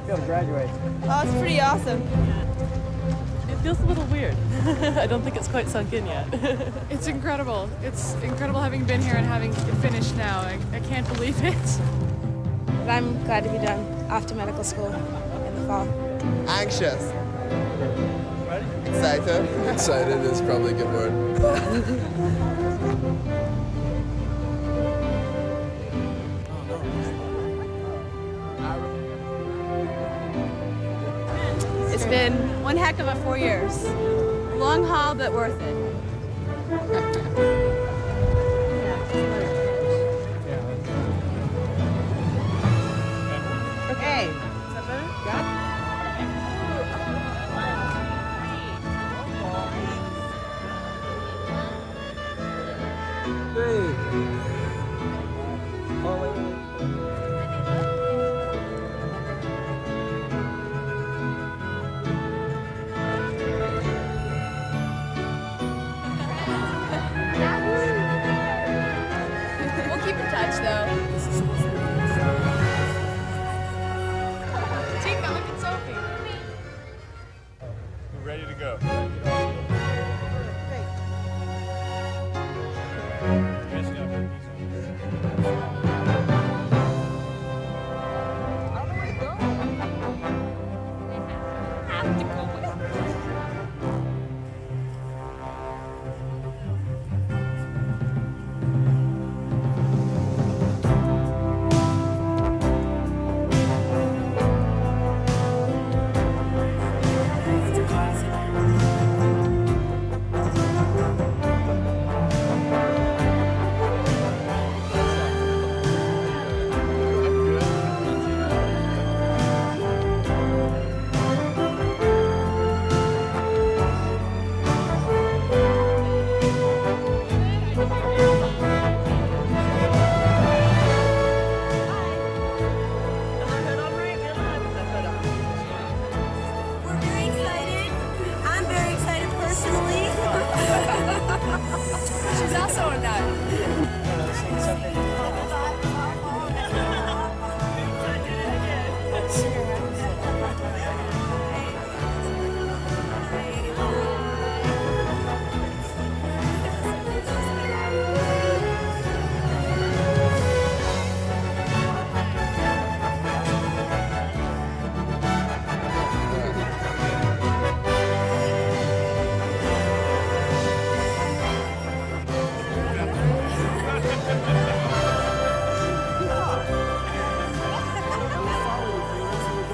feel to graduate? Oh, it's pretty awesome. It feels a little weird. I don't think it's quite sunk in yet. It's incredible. It's incredible having been here and having it finished now. I can't believe it. But I'm glad to be done after medical school in the fall. Anxious. Excited. Excited is probably a good word. It's been one heck of a 4 years. Long haul, but worth it. Hey. Is that better? Yeah. We'll keep in touch, though. Tika, look at Sophie. We're ready to go. We're very excited. I'm very excited personally. She's also a nut.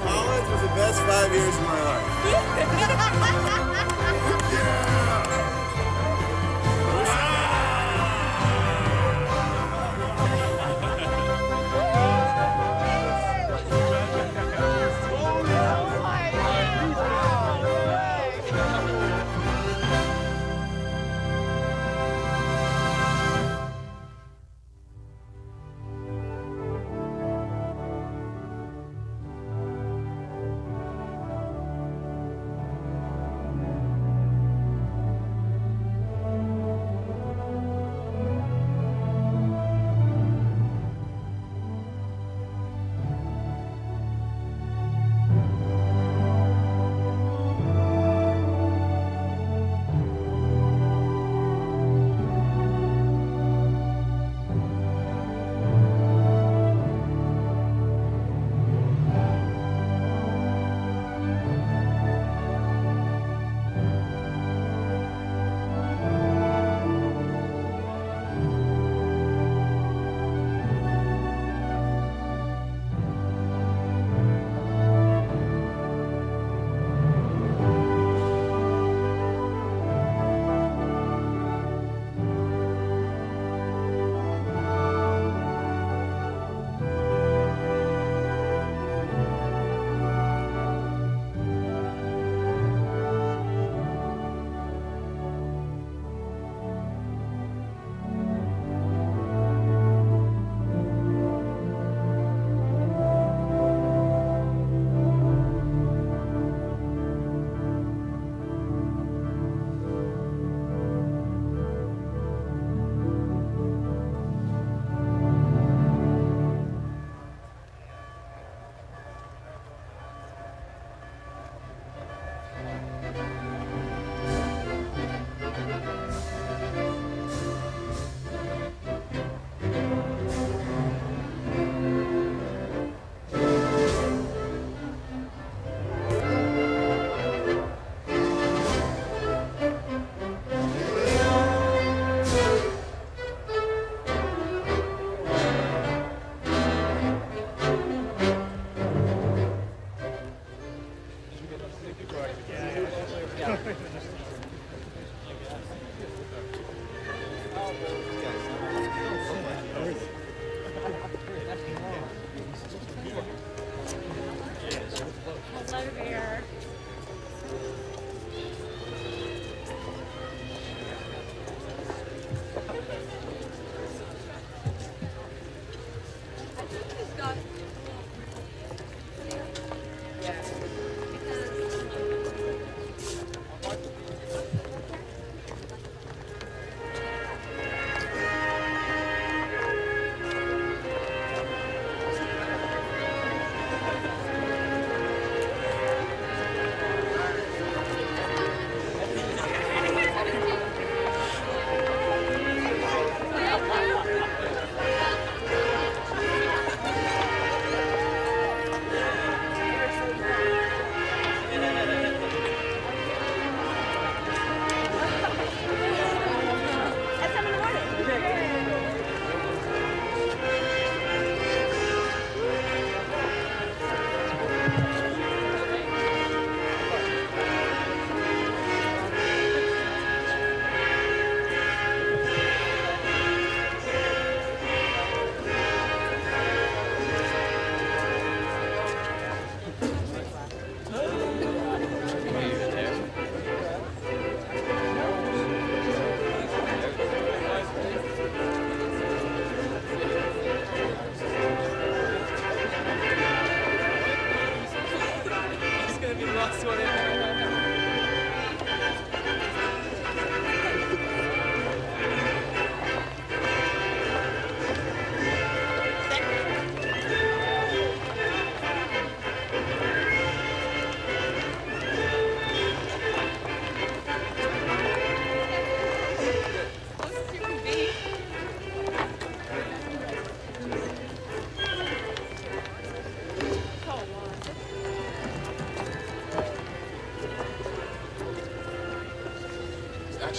College was the best 5 years of my life.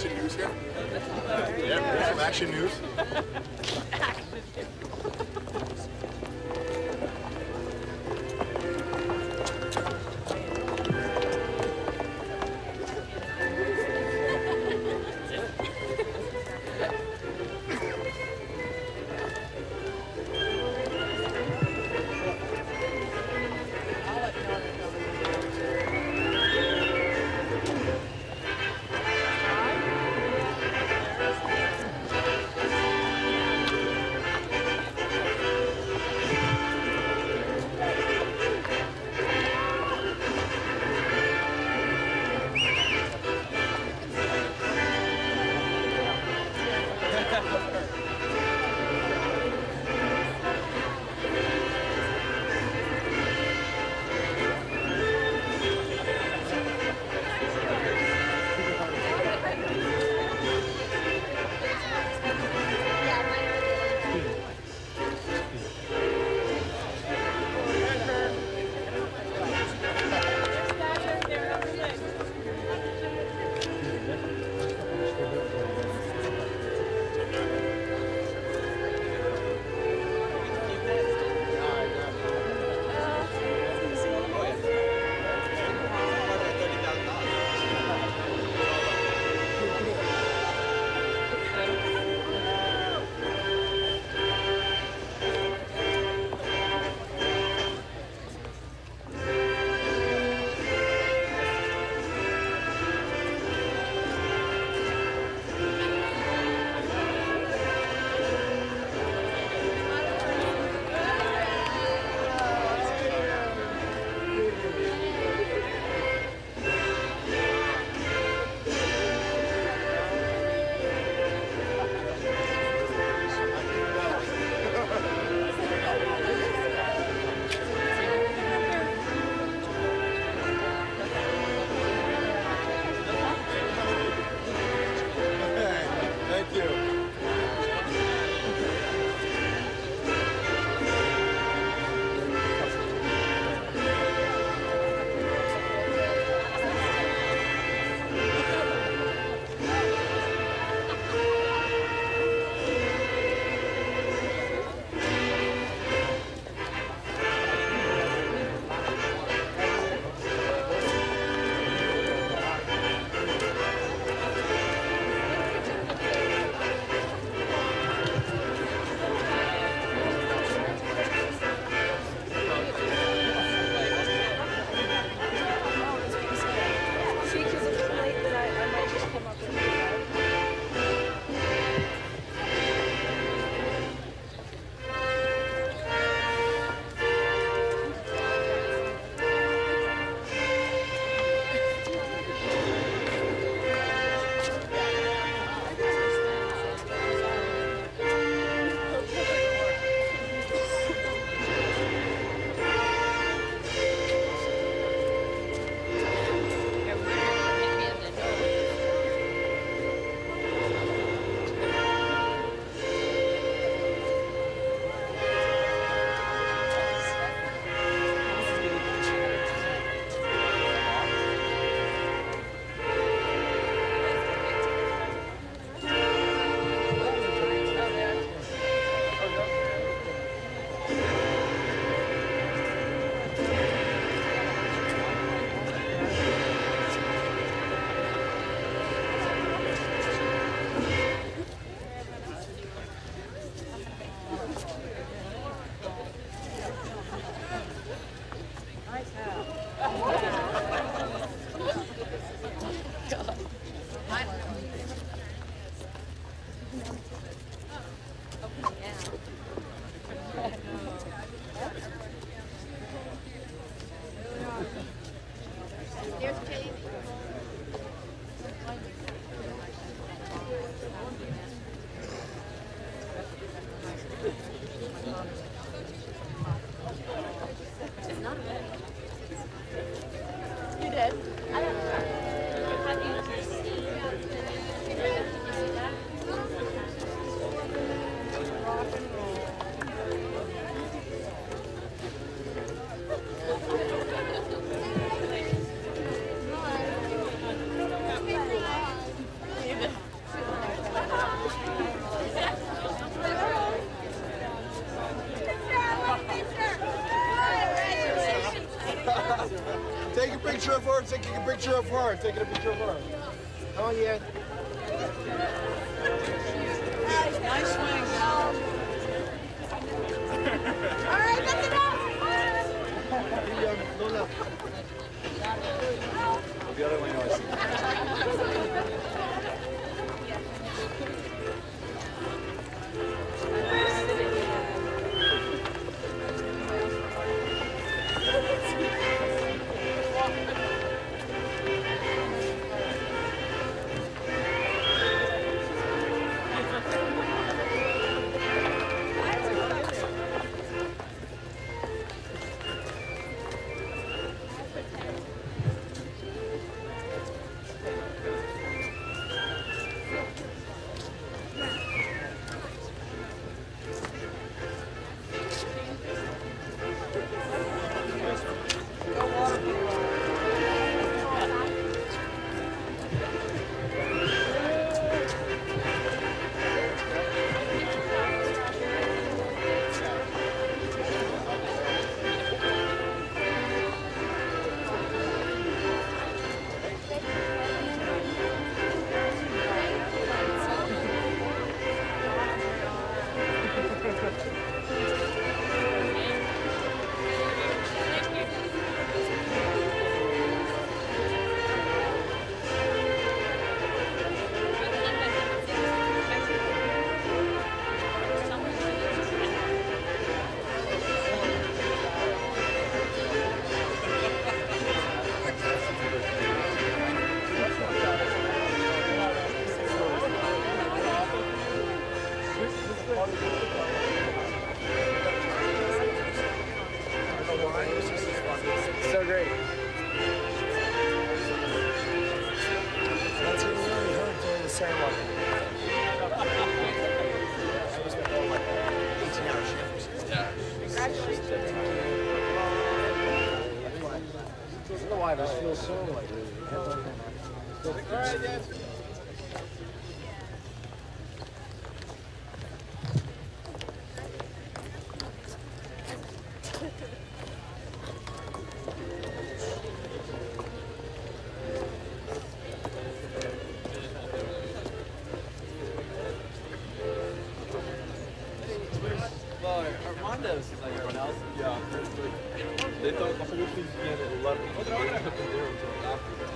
action news here? Yeah, some action news. Take a picture of her. Taking a picture of her. Taking a picture of her. Come on, Ian. Nice swing, Al. All right, that's enough. The other one, so great. That's what really hurt during the ceremony. I spent all my 18-hour shifts. Yeah. Congratulations. I don't know why, but it feels so like all right, Dad. Well, Armando's like everyone else. Yeah. They thought the whole thing's began at 11. They took them there until after that.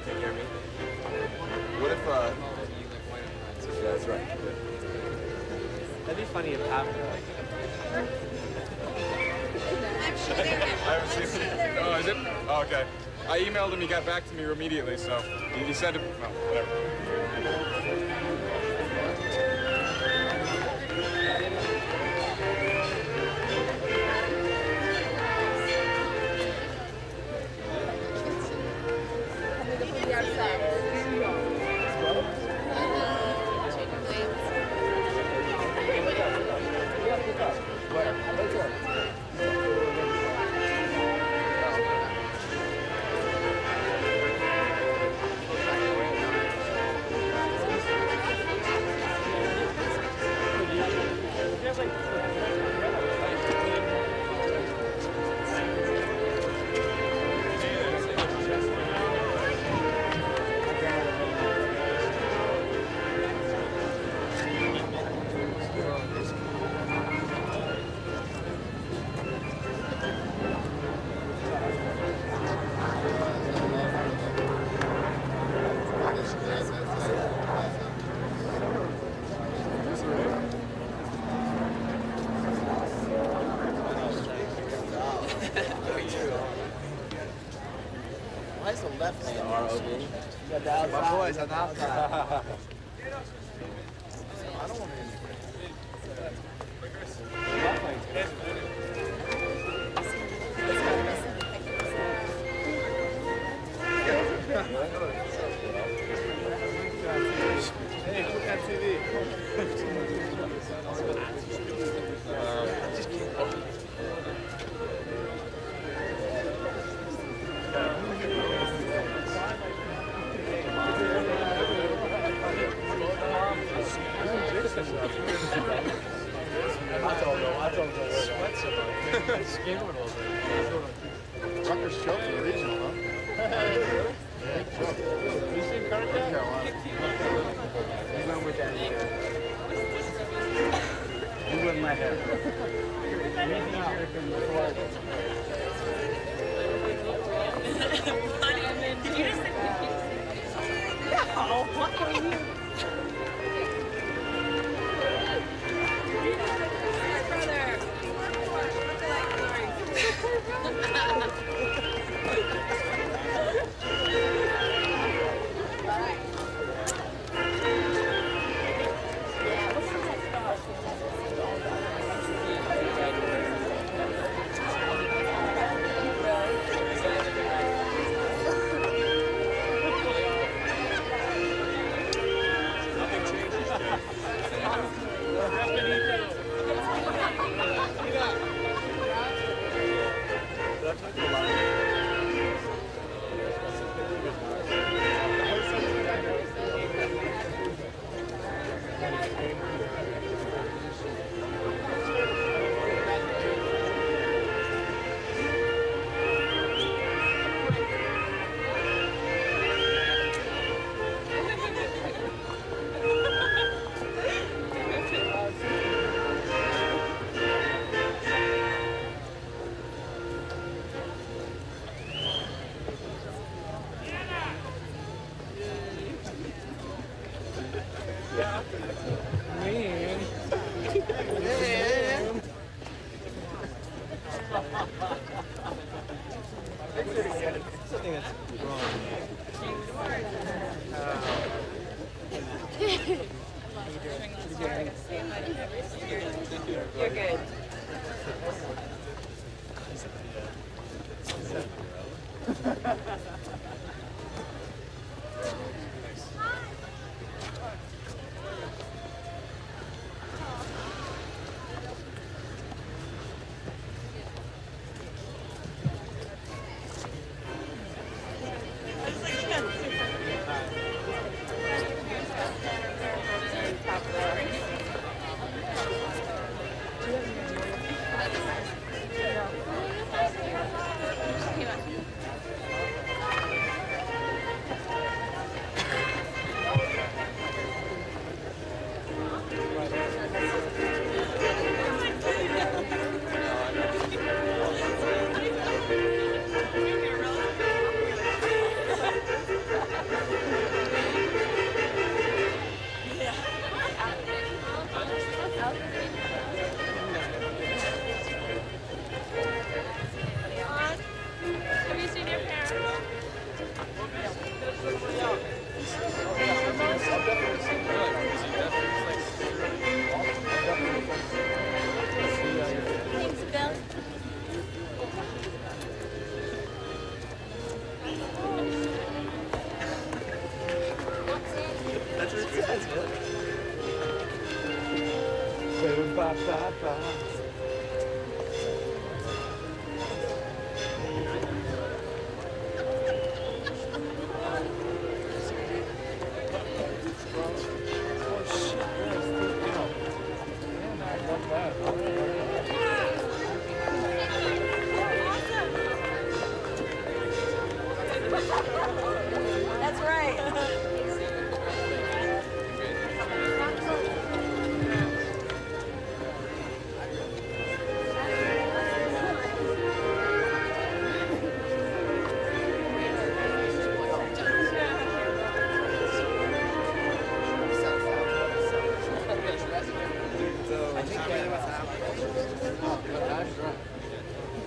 Take care of me. What if, Yeah, that's right. That'd be funny if happened. Actually, they're I haven't seen it. Oh, is it? Oh, okay. I emailed him, he got back to me immediately, so he said, well, whatever. Why is the left hand ROV? You got the outside. My boys on the outside. I don't want Hey, put that TV. Just keep I don't know. Sweat so much. Skin a little bit. first show for the regional, huh? Big show. You seen Carter? Carolina. You went with that. You wouldn't let him. Did you just say no, what are you? You're good. That's right.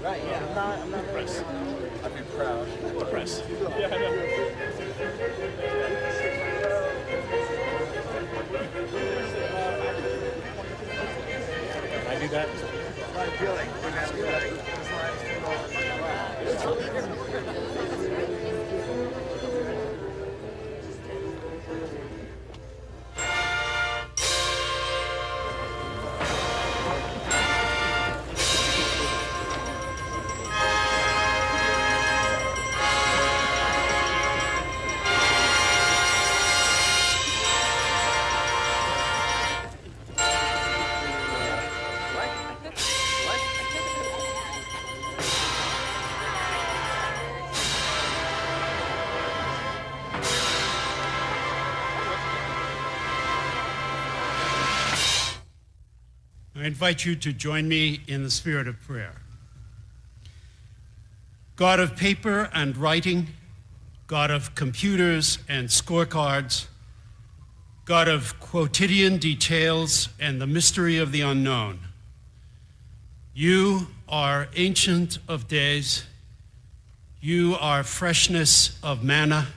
Right, yeah, I'm not Press. I'd be proud. Press. Yeah, I know. I do that. I feel like when I feel like I invite you to join me in the spirit of prayer. God of paper and writing, God of computers and scorecards, God of quotidian details and the mystery of the unknown, you are ancient of days, you are freshness of manna.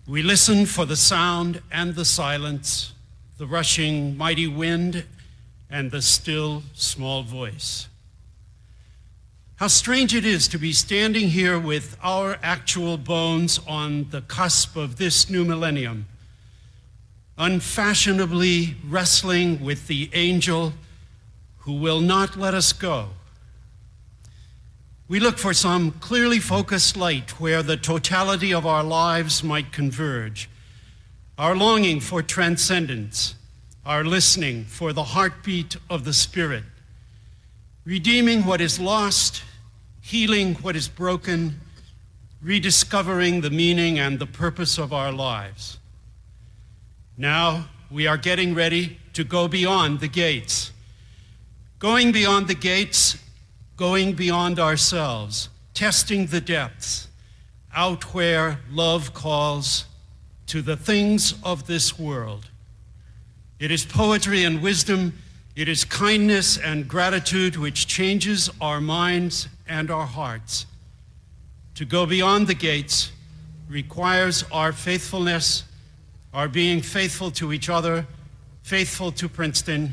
We listen for the sound and the silence, the rushing mighty wind and the still small voice. How strange it is to be standing here with our actual bones on the cusp of this new millennium, unfashionably wrestling with the angel who will not let us go. We look for some clearly focused light where the totality of our lives might converge, our longing for transcendence, our listening for the heartbeat of the Spirit, redeeming what is lost, healing what is broken, rediscovering the meaning and the purpose of our lives. Now we are getting ready to go beyond the gates. Going beyond the gates, going beyond ourselves, testing the depths, out where love calls to the things of this world. It is poetry and wisdom, it is kindness and gratitude which changes our minds and our hearts. To go beyond the gates requires our faithfulness, our being faithful to each other, faithful to Princeton,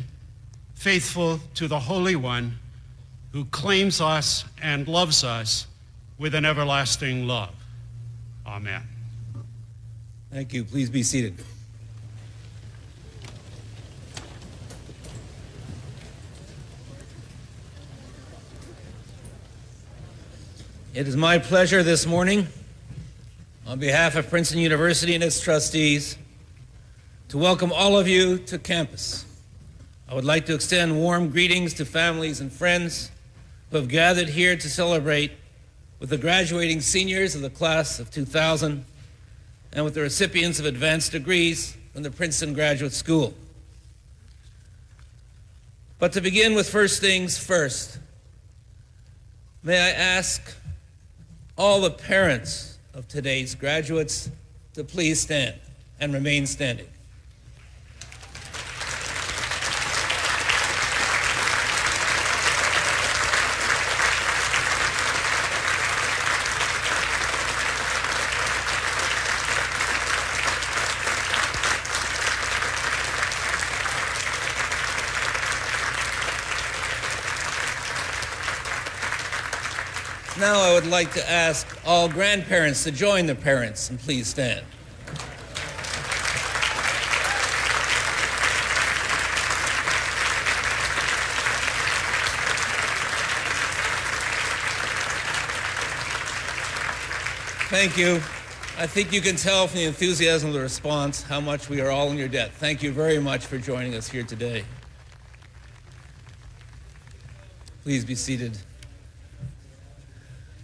faithful to the Holy One who claims us and loves us with an everlasting love. Amen. Thank you. Please be seated. It is my pleasure this morning, on behalf of Princeton University and its trustees, to welcome all of you to campus. I would like to extend warm greetings to families and friends who have gathered here to celebrate with the graduating seniors of the class of 2000 and with the recipients of advanced degrees from the Princeton Graduate School. But to begin with first things first, may I ask all the parents of today's graduates to please stand and remain standing. Now I would like to ask all grandparents to join the parents and please stand. Thank you. I think you can tell from the enthusiasm of the response how much we are all in your debt. Thank you very much for joining us here today. Please be seated.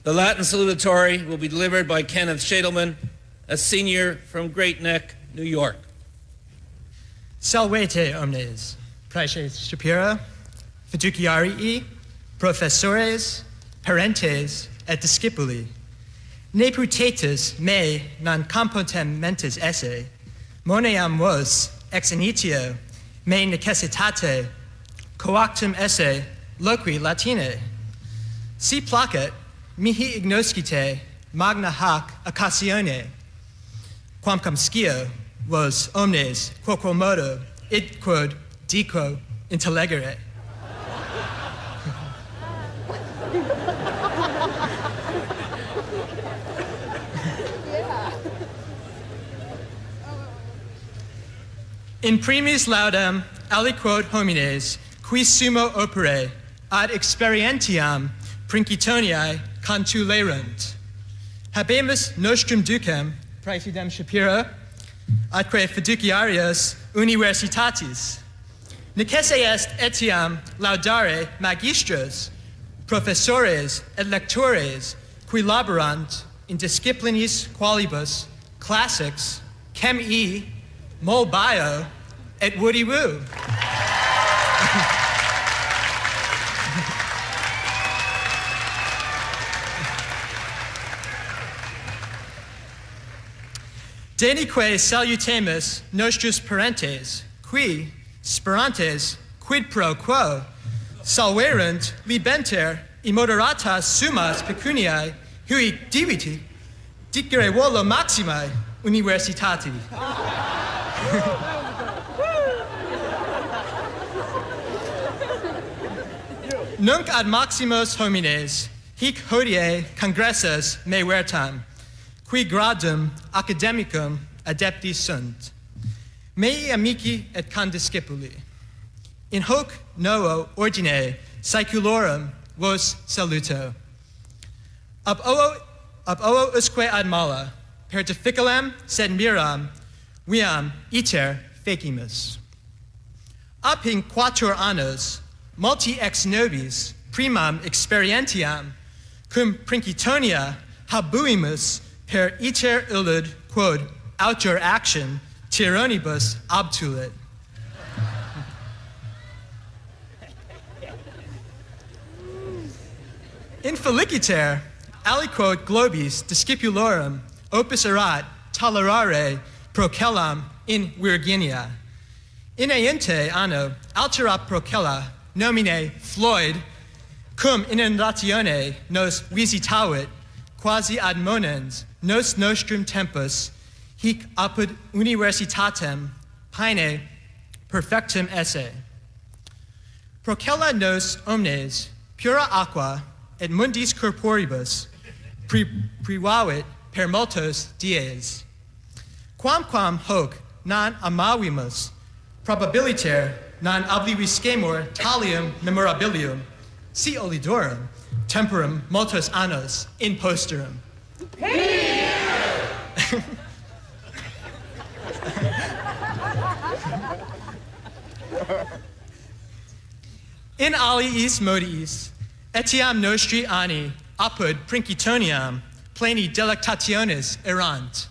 The Latin salutatory will be delivered by Kenneth Shadelman, a senior from Great Neck, New York. Salvete omnes, praeses Shapira, fiduciarii, professores, parentes, et discipuli. Ne putatus me non compotem mentis esse, moneam vos ex initio me necessitate, coactum esse loqui latine. Si placet, mihi ignoscite magna hac occasione, quamquam scio vos omnes quoquo modo id quod dico intellegere. In primis laudem aliquot homines qui sumo opere ad experientiam princitoniae contulerunt. Habemus nostrum ducem, praesidem Shapiro, atque fiduciarios universitatis. Necesse est etiam laudare magistros, professores et lectores qui laborant in disciplinis qualibus classics, chem-e, mol bio, et woody woo. Denique salutamus nostros parentes, qui, sperantes, quid pro quo, salverunt libenter immoderatas summas pecuniae, hui diviti, dicere volo maximae universitati. Nunc ad maximos homines, hic hodie congressus me vertam, qui gradum academicum adepti sunt. Mei amici et condiscipuli, in hoc novo ordine saeculorum vos saluto. Ab ovo usque ad mala, per difficilem sed miram, viam iter fecimus. Ab in quattuor annos, multi ex nobis primam experientiam, cum Princitonia habuimus per iter illud quod autor action tyranibus obtulit. In feliciter aliquod globis discipulorum opus erat tolerare procellam in Virginia. In aente anno altera procella nomine Floyd cum inundatione nos visitavit quasi ad monens nos nostrum tempus hic apud universitatem paene perfectum esse. Procella nos omnes pura aqua et mundis corporibus privavit per multos dies. Quamquam hoc non amavimus probabiliter non obliviscemur talium memorabilium si olidorum temporum multos annos in posterum. In aliis modiis etiam nostri anni apud Princitoniam pleni delectationes erant.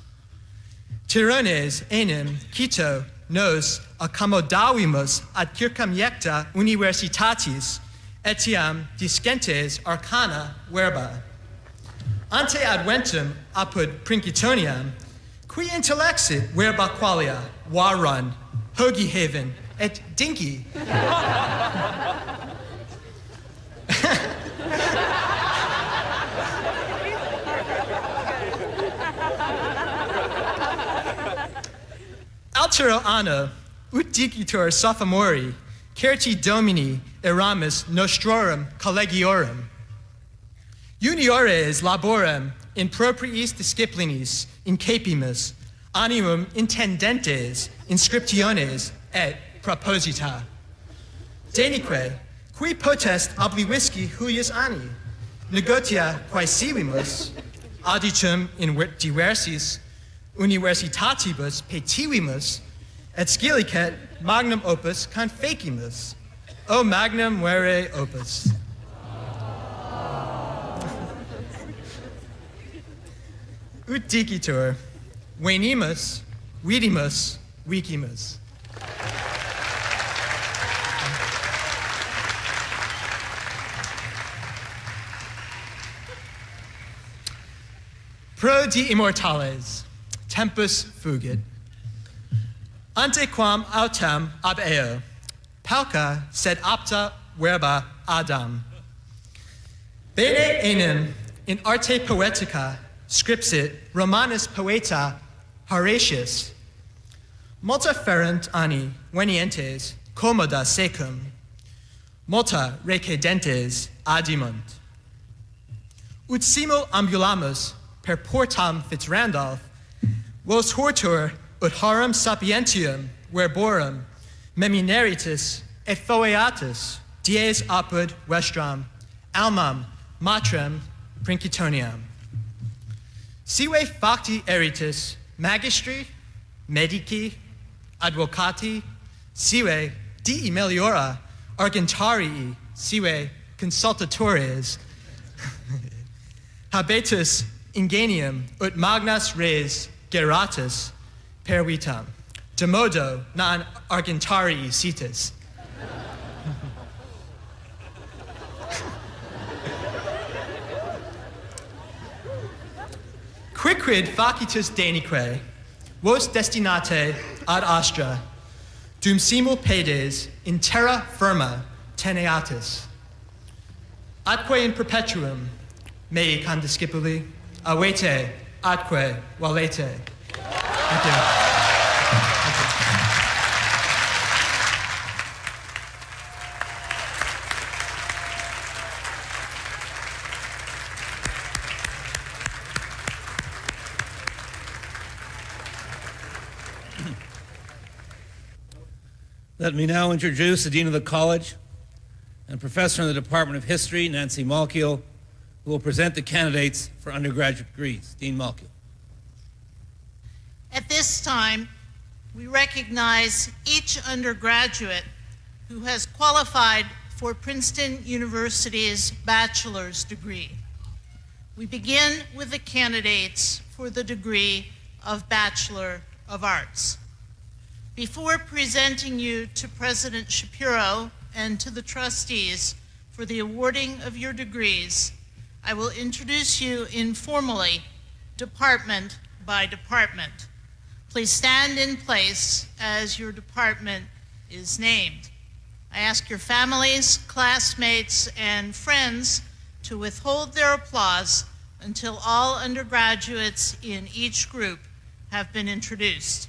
Tyrones enim Quito nos accommodavimus ad circum iecta universitatis etiam discentes arcana verba. Ante adventum apud Princitoniam, qui intellexit verba qualia, warrun, hoagie haven, et dinky. Altero anno, ut dicitur sophomori, certi domini eramus nostrorum collegiorum. Juniores laborem in propriis disciplinis incapimus, animum intendentes inscriptiones et proposita. Denique, qui potest oblivisci huius anni, negotia quae sivimus, auditum in diversis universitatibus petivimus, et scilicet magnum opus confecimus. O magnum vere opus. Ut dicitur, venimus, vidimus, vicimus. Pro de immortales, tempus fugit. Ante quam autem ab eo, pauca sed apta verba Adam. Bene enim in arte poetica scripsit Romanus poeta Horatius. Multa ferent anni venientes commoda secum, multa recedentes adimunt. Ut simul ambulamus per portam Fitzrandolph, vos hortur ut horum sapientium verborum memineritis et foeatus dies apud vestram almam matrem Princitoniam. Sive facti eritis magistri, medici, advocati, sive dii meliora argentarii, sive consultatores, habetus ingenium ut magnas res geratus per vitam, de modo non argentarii situs. Quicquid facitus Denique, vos destinate ad astra, dum simul pedes in terra firma teneatis. Atque in perpetuum, mei condiscipuli, avete atque valete. Thank you. Let me now introduce the Dean of the College and Professor in the Department of History, Nancy Malkiel, who will present the candidates for undergraduate degrees. Dean Malkiel. At this time, we recognize each undergraduate who has qualified for Princeton University's bachelor's degree. We begin with the candidates for the degree of Bachelor of Arts. Before presenting you to President Shapiro and to the trustees for the awarding of your degrees, I will introduce you informally, department by department. Please stand in place as your department is named. I ask your families, classmates, and friends to withhold their applause until all undergraduates in each group have been introduced.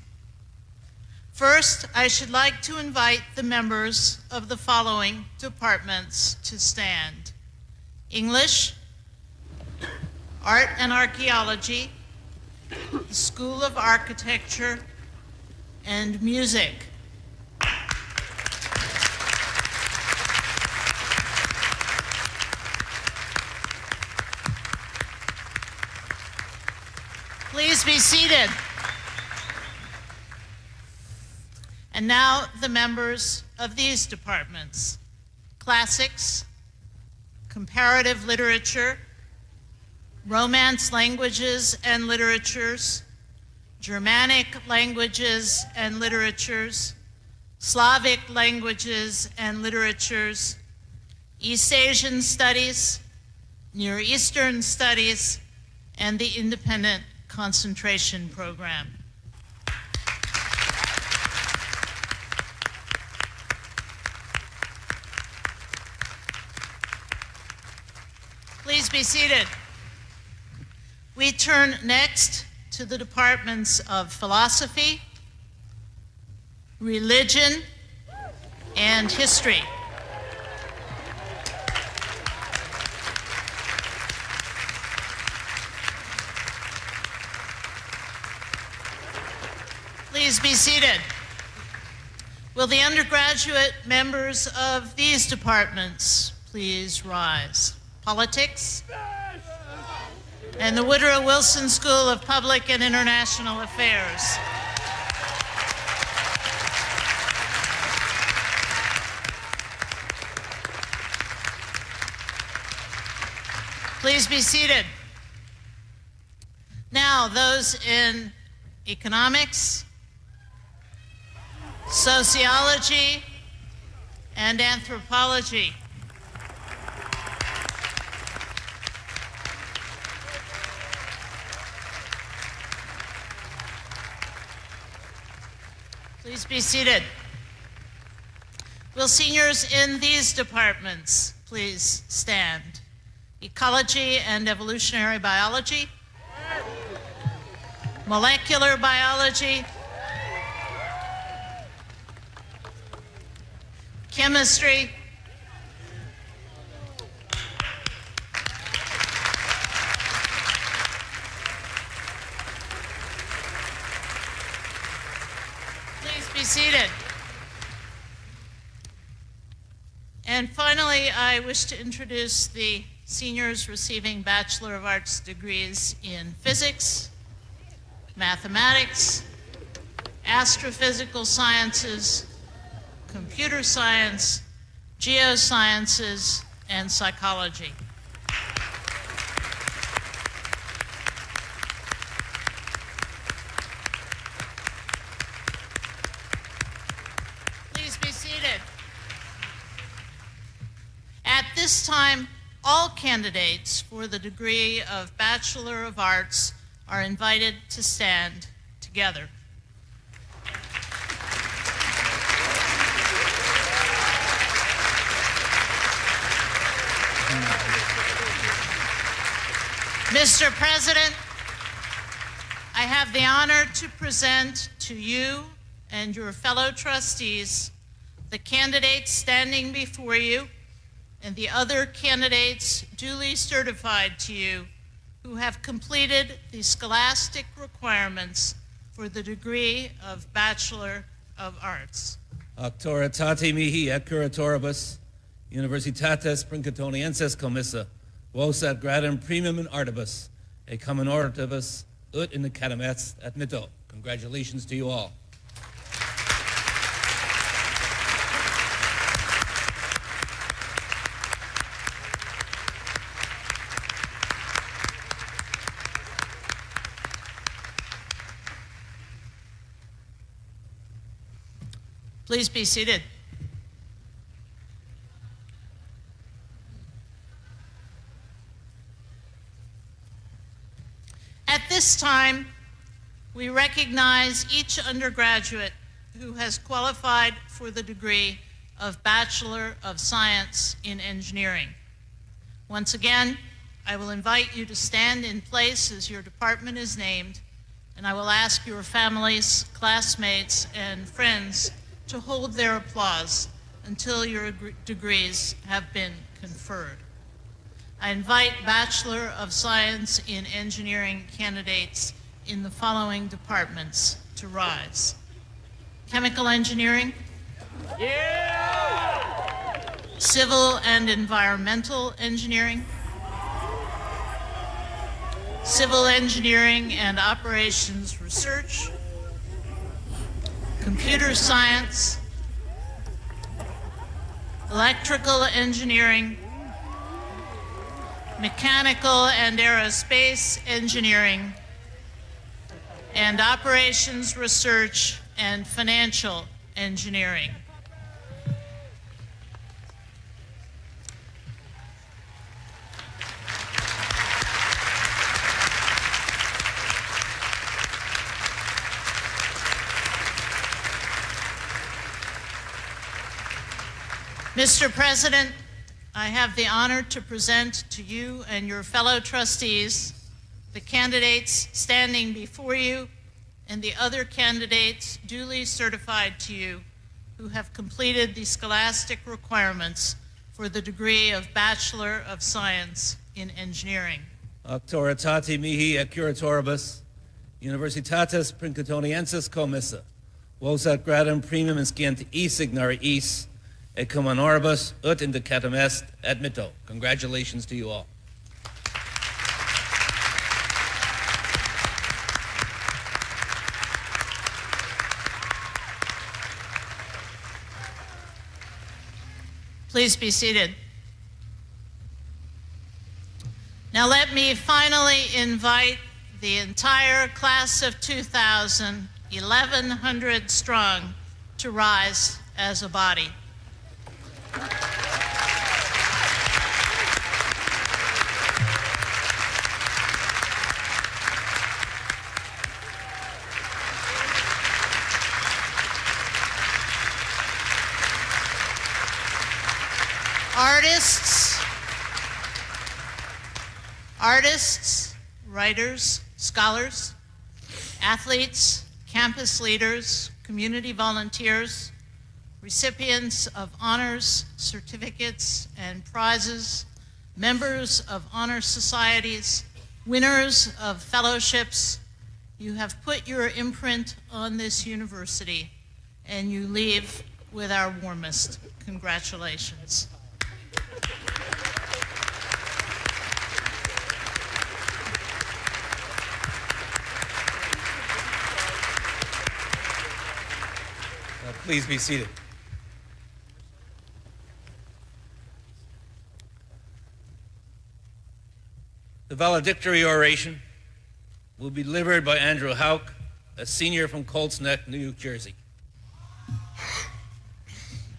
First, I should like to invite the members of the following departments to stand: English, Art and Archaeology, the School of Architecture, and Music. Please be seated. And now the members of these departments: Classics, Comparative Literature, Romance Languages and Literatures, Germanic Languages and Literatures, Slavic Languages and Literatures, East Asian Studies, Near Eastern Studies, and the Independent Concentration Program. Please be seated. We turn next to the departments of Philosophy, Religion, and History. Please be seated. Will the undergraduate members of these departments please rise? Politics, and the Woodrow Wilson School of Public and International Affairs. Please be seated. Now, those in economics, sociology, and anthropology. Please be seated. Will seniors in these departments please stand? Ecology and evolutionary biology, molecular biology, chemistry, seated. And finally, I wish to introduce the seniors receiving Bachelor of Arts degrees in physics, mathematics, astrophysical sciences, computer science, geosciences, and psychology. At this time, all candidates for the degree of Bachelor of Arts are invited to stand together. Mr. President, I have the honor to present to you and your fellow trustees the candidates standing before you and the other candidates duly certified to you who have completed the scholastic requirements for the degree of Bachelor of Arts. Auctoritate mihi et curatoribus, Universitates Princetonienses commissa, vos ad gradum primum in artibus, et commemorativus ut in academias admitto. Congratulations to you all. Please be seated. At this time, we recognize each undergraduate who has qualified for the degree of Bachelor of Science in Engineering. Once again, I will invite you to stand in place as your department is named, and I will ask your families, classmates, and friends to hold their applause until your degrees have been conferred. I invite Bachelor of Science in Engineering candidates in the following departments to rise. Chemical Engineering. Yeah! Civil and Environmental Engineering. Civil Engineering and Operations Research. Computer Science. Electrical Engineering. Mechanical and Aerospace Engineering, and Operations Research and Financial Engineering. Mr. President, I have the honor to present to you and your fellow trustees the candidates standing before you and the other candidates duly certified to you who have completed the scholastic requirements for the degree of Bachelor of Science in Engineering. Auctoritate mihi et curatoribus, Universitates Princetonienses commissa, vos ad gradum primum inscienti ignare is, et commemorativus ut in academias admitto. Congratulations to you all. Please be seated. Now let me finally invite the entire class of 2000, 1,100 strong, to rise as a body. Artists, writers, scholars, athletes, campus leaders, community volunteers, recipients of honors, certificates, and prizes, members of honor societies, winners of fellowships, you have put your imprint on this university, and you leave with our warmest congratulations. Please be seated. The valedictory oration will be delivered by Andrew Hauk, a senior from Colts Neck, New Jersey.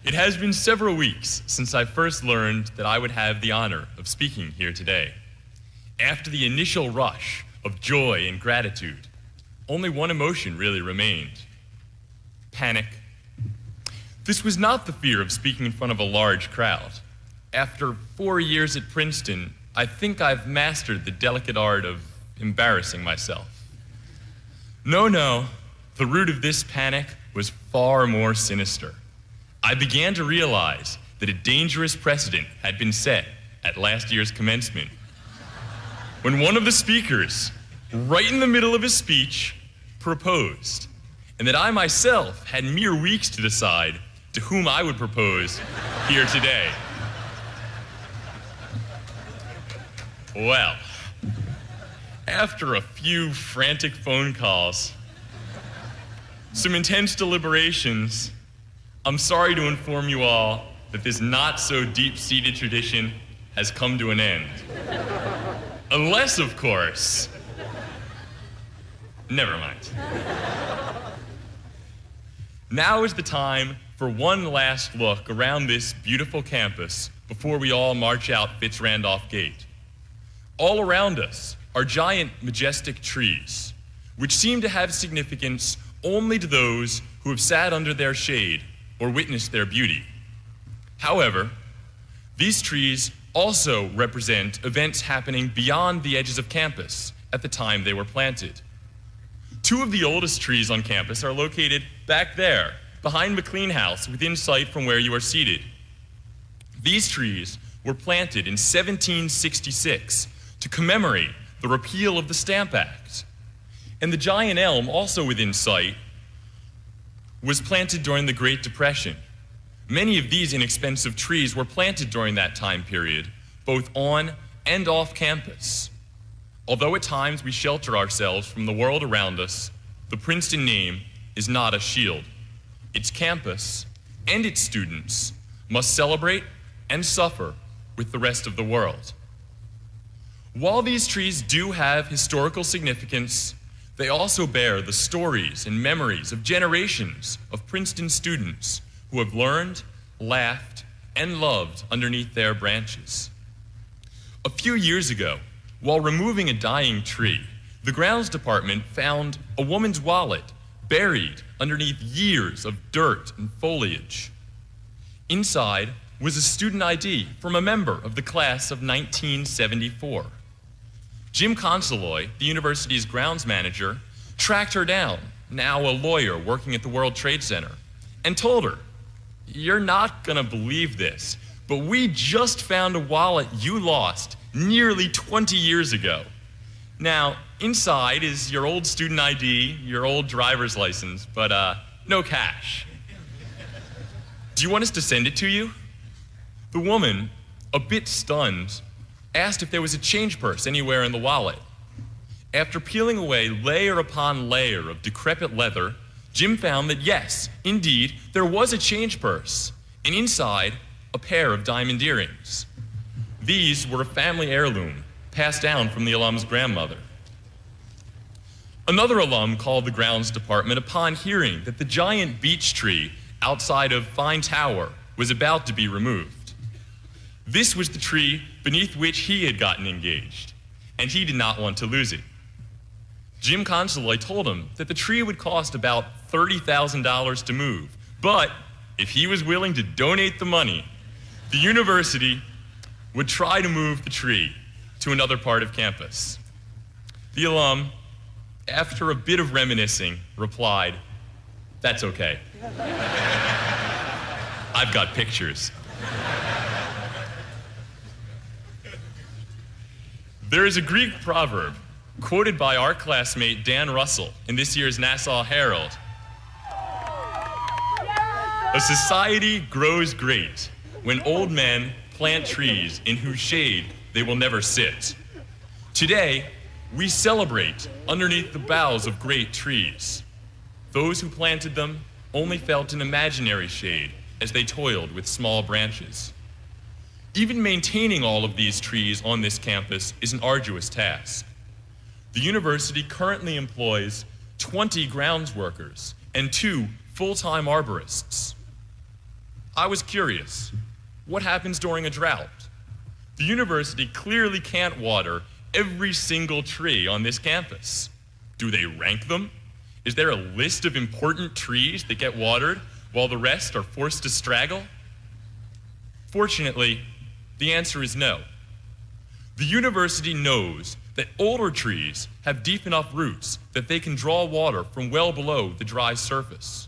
It has been several weeks since I first learned that I would have the honor of speaking here today. After the initial rush of joy and gratitude, only one emotion really remained: panic. This was not the fear of speaking in front of a large crowd, After 4 years at Princeton, I think I've mastered the delicate art of embarrassing myself. No, the root of this panic was far more sinister. I began to realize that a dangerous precedent had been set at last year's commencement, when one of the speakers, right in the middle of his speech, proposed, and that I myself had mere weeks to decide to whom I would propose here today. Well, after a few frantic phone calls, some intense deliberations, I'm sorry to inform you all that this not so deep-seated tradition has come to an end. Unless, of course, never mind. Now is the time for one last look around this beautiful campus before we all march out Fitz-Randolph Gate. All around us are giant, majestic trees, which seem to have significance only to those who have sat under their shade or witnessed their beauty. However, these trees also represent events happening beyond the edges of campus at the time they were planted. Two of the oldest trees on campus are located back there, behind McLean House, within sight from where you are seated. These trees were planted in 1766 to commemorate the repeal of the Stamp Act. And the giant elm, also within sight, was planted during the Great Depression. Many of these inexpensive trees were planted during that time period, both on and off campus. Although at times we shelter ourselves from the world around us, the Princeton name is not a shield. Its campus and its students must celebrate and suffer with the rest of the world. While these trees do have historical significance, they also bear the stories and memories of generations of Princeton students who have learned, laughed, and loved underneath their branches. A few years ago, while removing a dying tree, the grounds department found a woman's wallet buried underneath years of dirt and foliage. Inside was a student ID from a member of the class of 1974. Jim Consoloi, the university's grounds manager, tracked her down, now a lawyer working at the World Trade Center, and told her, "You're not gonna believe this, but we just found a wallet you lost nearly 20 years ago. Now, inside is your old student ID, your old driver's license, but no cash. Do you want us to send it to you?" The woman, a bit stunned, asked if there was a change purse anywhere in the wallet. After peeling away layer upon layer of decrepit leather, Jim found that yes, indeed, there was a change purse, and inside, a pair of diamond earrings. These were a family heirloom passed down from the alum's grandmother. Another alum called the grounds department upon hearing that the giant beech tree outside of Fine Tower was about to be removed. This was the tree beneath which he had gotten engaged, and he did not want to lose it. Jim Consoloi told him that the tree would cost about $30,000 to move, but if he was willing to donate the money, the university would try to move the tree to another part of campus. The alum, after a bit of reminiscing, replied, "That's okay. I've got pictures." There is a Greek proverb quoted by our classmate Dan Russell in this year's Nassau Herald. "A society grows great when old men plant trees in whose shade they will never sit." Today, we celebrate underneath the boughs of great trees. Those who planted them only felt an imaginary shade as they toiled with small branches. Even maintaining all of these trees on this campus is an arduous task. The university currently employs 20 grounds workers and 2 full-time arborists. I was curious, what happens during a drought? The university clearly can't water every single tree on this campus. Do they rank them? Is there a list of important trees that get watered while the rest are forced to straggle? Fortunately, The answer is no. The university knows that older trees have deep enough roots that they can draw water from well below the dry surface.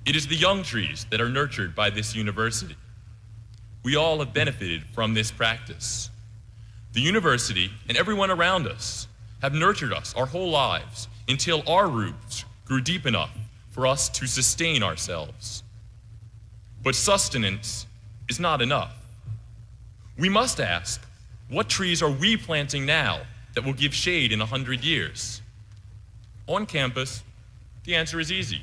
It is the young trees that are nurtured by this university. We all have benefited from this practice. The university and everyone around us have nurtured us our whole lives until our roots grew deep enough for us to sustain ourselves. But sustenance is not enough. We must ask, what trees are we planting now that will give shade in 100 years? On campus, the answer is easy.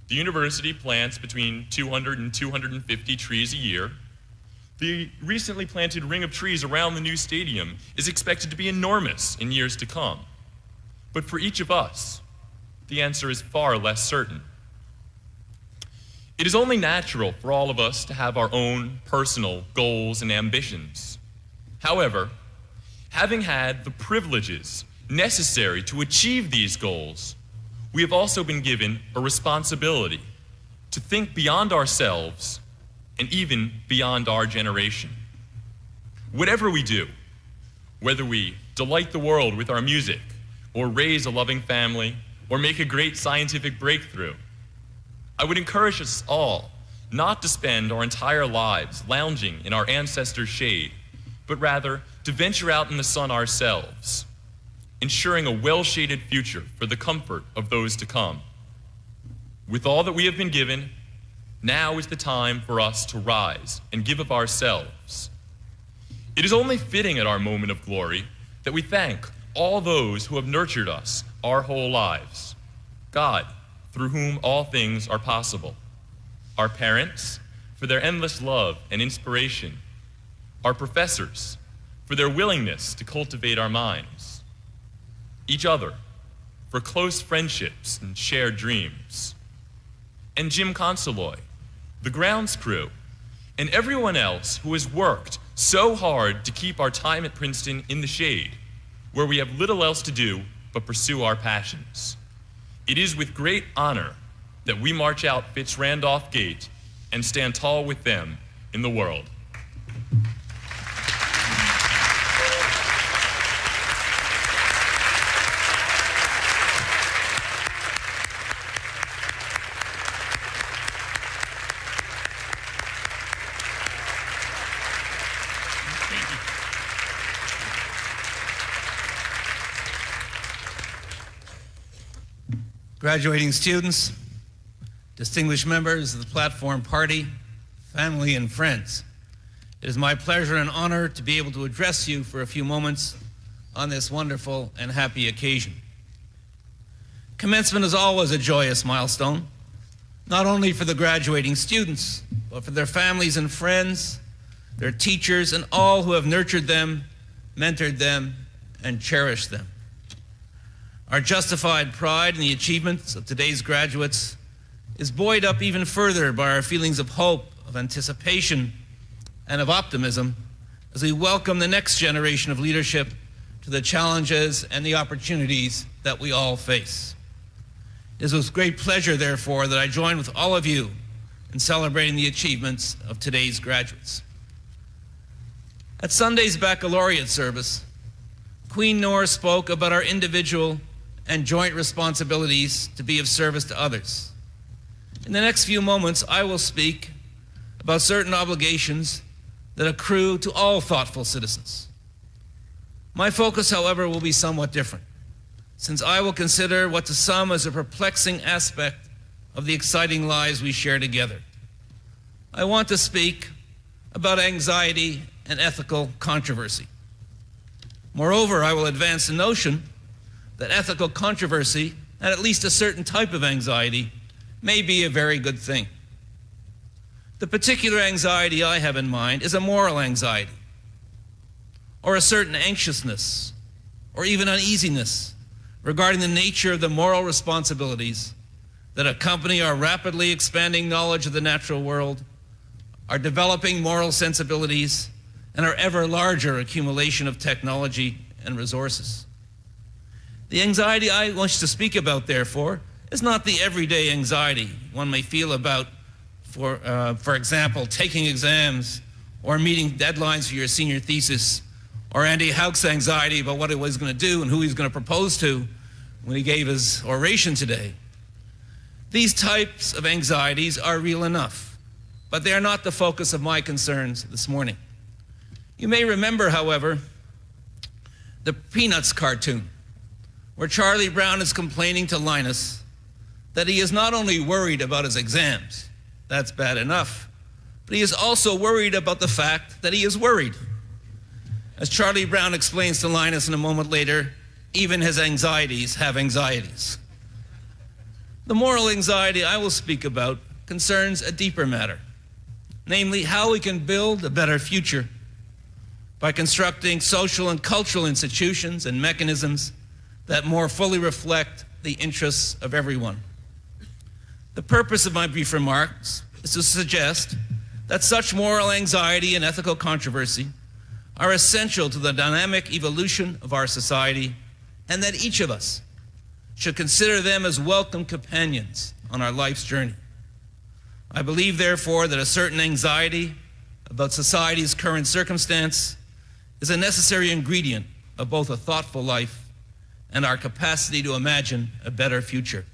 The university plants between 200 and 250 trees a year. The recently planted ring of trees around the new stadium is expected to be enormous in years to come. But for each of us, the answer is far less certain. It is only natural for all of us to have our own personal goals and ambitions. However, having had the privileges necessary to achieve these goals, we have also been given a responsibility to think beyond ourselves and even beyond our generation. Whatever we do, whether we delight the world with our music, or raise a loving family, or make a great scientific breakthrough, I would encourage us all not to spend our entire lives lounging in our ancestors' shade, but rather to venture out in the sun ourselves, ensuring a well-shaded future for the comfort of those to come. With all that we have been given, now is the time for us to rise and give of ourselves. It is only fitting at our moment of glory that we thank all those who have nurtured us our whole lives. God, through whom all things are possible. Our parents, for their endless love and inspiration. Our professors, for their willingness to cultivate our minds. Each other, for close friendships and shared dreams. And Jim Consoloi, the grounds crew, and everyone else who has worked so hard to keep our time at Princeton in the shade, where we have little else to do but pursue our passions. It is with great honor that we march out Fitz-Randolph Gate and stand tall with them in the world. Graduating students, distinguished members of the platform party, family, and friends, it is my pleasure and honor to be able to address you for a few moments on this wonderful and happy occasion. Commencement is always a joyous milestone, not only for the graduating students, but for their families and friends, their teachers, and all who have nurtured them, mentored them, and cherished them. Our justified pride in the achievements of today's graduates is buoyed up even further by our feelings of hope, of anticipation, and of optimism as we welcome the next generation of leadership to the challenges and the opportunities that we all face. It is with great pleasure, therefore, that I join with all of you in celebrating the achievements of today's graduates. At Sunday's baccalaureate service, Queen Noor spoke about our individual and joint responsibilities to be of service to others. In the next few moments, I will speak about certain obligations that accrue to all thoughtful citizens. My focus, however, will be somewhat different, since I will consider what to some is a perplexing aspect of the exciting lives we share together. I want to speak about anxiety and ethical controversy. Moreover, I will advance the notion that ethical controversy, and at least a certain type of anxiety, may be a very good thing. The particular anxiety I have in mind is a moral anxiety, or a certain anxiousness, or even uneasiness regarding the nature of the moral responsibilities that accompany our rapidly expanding knowledge of the natural world, our developing moral sensibilities, and our ever larger accumulation of technology and resources. The anxiety I wish to speak about, therefore, is not the everyday anxiety one may feel about, for example, taking exams or meeting deadlines for your senior thesis, or Andy Houck's anxiety about what he was going to do and who he was going to propose to when he gave his oration today. These types of anxieties are real enough, but they are not the focus of my concerns this morning. You may remember, however, the Peanuts cartoon, where Charlie Brown is complaining to Linus that he is not only worried about his exams, that's bad enough, but he is also worried about the fact that he is worried. As Charlie Brown explains to Linus in a moment later, even his anxieties have anxieties. The moral anxiety I will speak about concerns a deeper matter, namely how we can build a better future by constructing social and cultural institutions and mechanisms that more fully reflect the interests of everyone. The purpose of my brief remarks is to suggest that such moral anxiety and ethical controversy are essential to the dynamic evolution of our society, and that each of us should consider them as welcome companions on our life's journey. I believe, therefore, that a certain anxiety about society's current circumstance is a necessary ingredient of both a thoughtful life and our capacity to imagine a better future.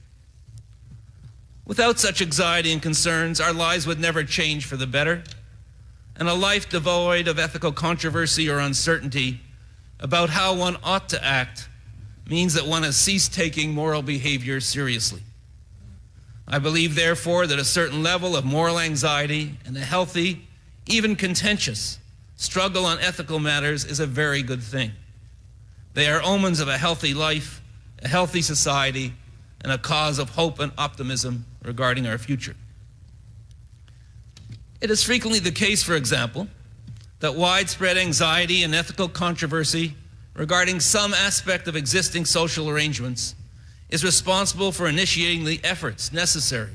Without such anxiety and concerns, our lives would never change for the better, and a life devoid of ethical controversy or uncertainty about how one ought to act means that one has ceased taking moral behavior seriously. I believe, therefore, that a certain level of moral anxiety and a healthy, even contentious, struggle on ethical matters is a very good thing. They are omens of a healthy life, a healthy society, and a cause of hope and optimism regarding our future. It is frequently the case, for example, that widespread anxiety and ethical controversy regarding some aspect of existing social arrangements is responsible for initiating the efforts necessary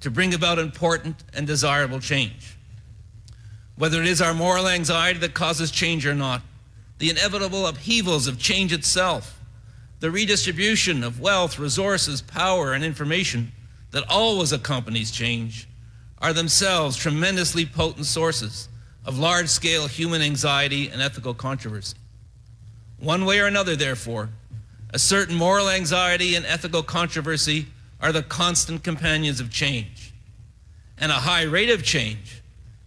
to bring about important and desirable change. Whether it is our moral anxiety that causes change or not, the inevitable upheavals of change itself, the redistribution of wealth, resources, power, and information that always accompanies change, are themselves tremendously potent sources of large-scale human anxiety and ethical controversy. One way or another, therefore, a certain moral anxiety and ethical controversy are the constant companions of change. And a high rate of change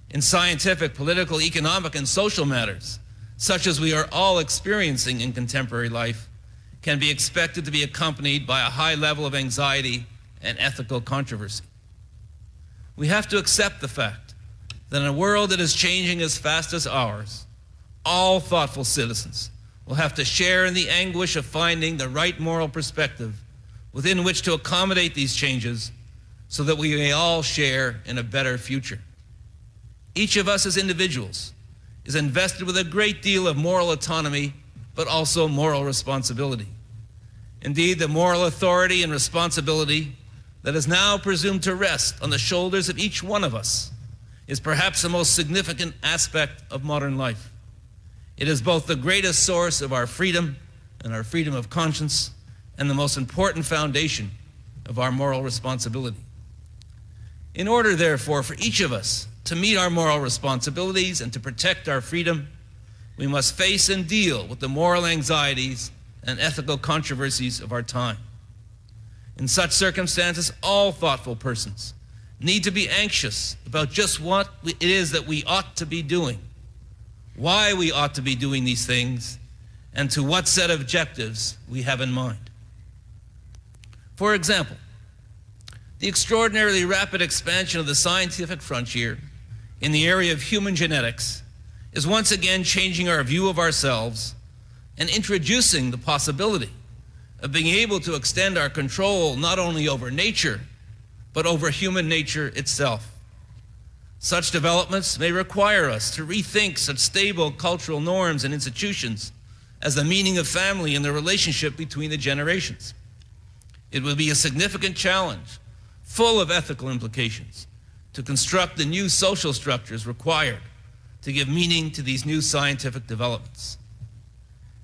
in scientific, political, economic, and social matters, such as we are all experiencing in contemporary life, can be expected to be accompanied by a high level of anxiety and ethical controversy. We have to accept the fact that in a world that is changing as fast as ours, all thoughtful citizens will have to share in the anguish of finding the right moral perspective within which to accommodate these changes so that we may all share in a better future. Each of us as individuals is invested with a great deal of moral autonomy, but also moral responsibility. Indeed, the moral authority and responsibility that is now presumed to rest on the shoulders of each one of us is perhaps the most significant aspect of modern life. It is both the greatest source of our freedom and our freedom of conscience, and the most important foundation of our moral responsibility. In order, therefore, for each of us to meet our moral responsibilities and to protect our freedom, we must face and deal with the moral anxieties and ethical controversies of our time. In such circumstances, all thoughtful persons need to be anxious about just what it is that we ought to be doing, why we ought to be doing these things, and to what set of objectives we have in mind. For example, the extraordinarily rapid expansion of the scientific frontier in the area of human genetics is once again changing our view of ourselves and introducing the possibility of being able to extend our control not only over nature, but over human nature itself. Such developments may require us to rethink such stable cultural norms and institutions as the meaning of family and the relationship between the generations. It will be a significant challenge, full of ethical implications, to construct the new social structures required to give meaning to these new scientific developments.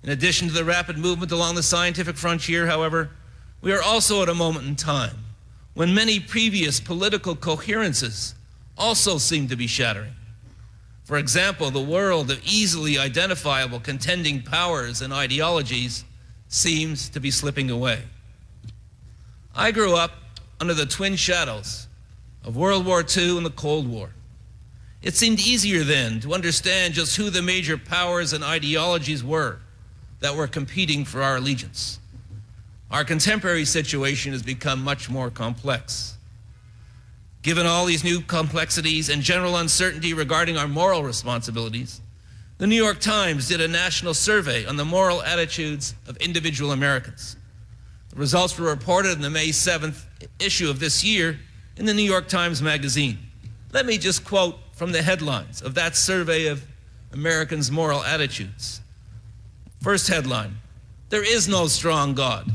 In addition to the rapid movement along the scientific frontier, however, we are also at a moment in time when many previous political coherences also seem to be shattering. For example, the world of easily identifiable contending powers and ideologies seems to be slipping away. I grew up under the twin shadows of World War II and the Cold War. It seemed easier then to understand just who the major powers and ideologies were that were competing for our allegiance. Our contemporary situation has become much more complex. Given all these new complexities and general uncertainty regarding our moral responsibilities, the New York Times did a national survey on the moral attitudes of individual Americans. The results were reported in the May 7th issue of this year in the New York Times Magazine. Let me just quote from the headlines of that survey of Americans' moral attitudes. First headline, "There is no strong God."